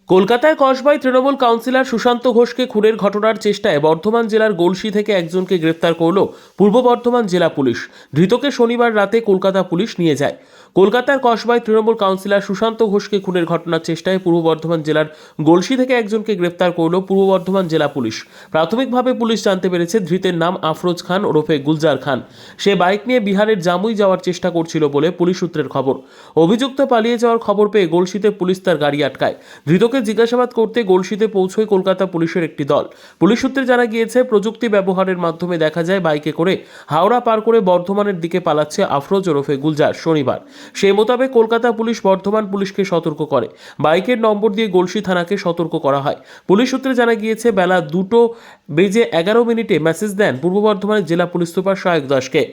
কলকাতায় কসবায় তৃণমূল কাউন্সিলর সুশান্ত ঘোষকে খুনের ঘটনার চেষ্টায় বর্ধমান জেলার গলসি থেকে একজনকে গ্রেফতার করল পূর্ব বর্ধমান জেলা পুলিশ। ধৃতকে শনিবার রাতে কলকাতা পুলিশ নিয়ে যায়। কলকাতার কসবায় তৃণমূল কাউন্সিলর সুশান্ত ঘোষকে খুনের ঘটনার চেষ্টায় পূর্ব বর্ধমান জেলার গলসি থেকে একজনকে গ্রেফতার করল পূর্ব বর্ধমান জেলা পুলিশ। প্রাথমিকভাবে পুলিশ জানতে পেরেছে ধৃতের নাম আফরোজ খান ওরফে গুলজার খান। সে বাইক নিয়ে বিহারের জামুই যাওয়ার চেষ্টা করছিল বলে পুলিশ সূত্রের খবর। অভিযুক্ত পালিয়ে যাওয়ার খবর পেয়ে গলসিতে পুলিশ তার গাড়ি আটকায়। ধৃতকে জিজ্ঞাসাবাদ করতে গলসিতে পৌঁছয় কলকাতা পুলিশের একটি দল। পুলিশ সূত্রে জানা গিয়েছে, প্রযুক্তি ব্যবহারের মাধ্যমে দেখা যায় বাইকে করে হাওড়া পার করে বর্ধমানের দিকে পালাচ্ছে আফরোজ ওরফে গুলজার। শনিবার সেই মোতাবেক কলকাতা পুলিশ বর্ধমান পুলিশকে সতর্ক করে। বাইকের নম্বর দিয়ে গলসি থানাকে সতর্ক করা হয়। পুলিশ সূত্রে জানা গিয়েছে, বেলা 2:11 মেসেজ দেন পূর্ব বর্ধমানের জেলা পুলিশ সুপার সহায়ক দাসকে।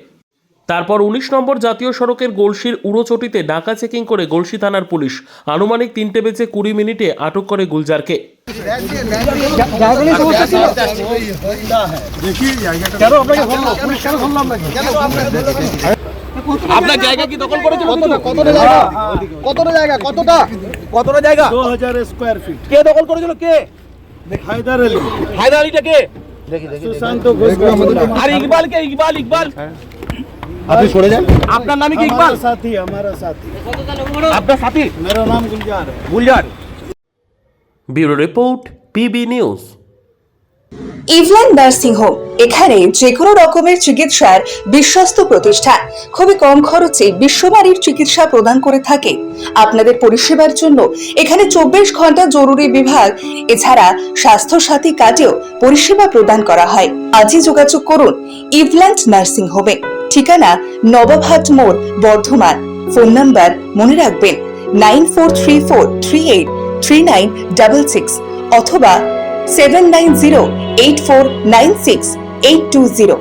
তারপর 19 নম্বর জাতীয় সড়কের গলসির উড়োচটিতে ডাকা চেকিং করে গলসি থানার পুলিশ আনুমানিক 3:20 আটক করে গুলজারকে। আপনার জায়গা কি দখল করেছিল? কতটা জায়গা? 2000 স্কয়ার ফিট। কে দখল করেছিল? কে? হায়দার আলী। হায়দার আলীটা কে? সুশান্ত ঘোষ। আর ইকবাল কে? ইকবাল আপনি সরে যান। আপনার নাম কি? ইকবাল हमारा साथी। আপনার সাথী? मेरा नाम गुलजार है। Gulzar. Bureau report, PB news. ইভল্যান্ড নার্সিং হোম, এখানে যে কোনো রকমের চিকিৎসার বিশ্বস্ত প্রতিষ্ঠান। খুবই কম খরচে বিশ্বমানের চিকিৎসা প্রদান করে থাকে। আপনাদের পরিষেবার জন্য এখানে 24 ঘন্টা জরুরি বিভাগ, এছাড়া স্বাস্থ্য সাথী কার্ডেও পরিষেবা প্রদান করা হয়। আজই যোগাযোগ করুন ইভল্যান্ড নার্সিং হোমে। ঠিকানা নবাবহাট মোড়, বর্ধমান। ফোন নাম্বার মনে রাখবেন 9434383966 অথবা 7908496820।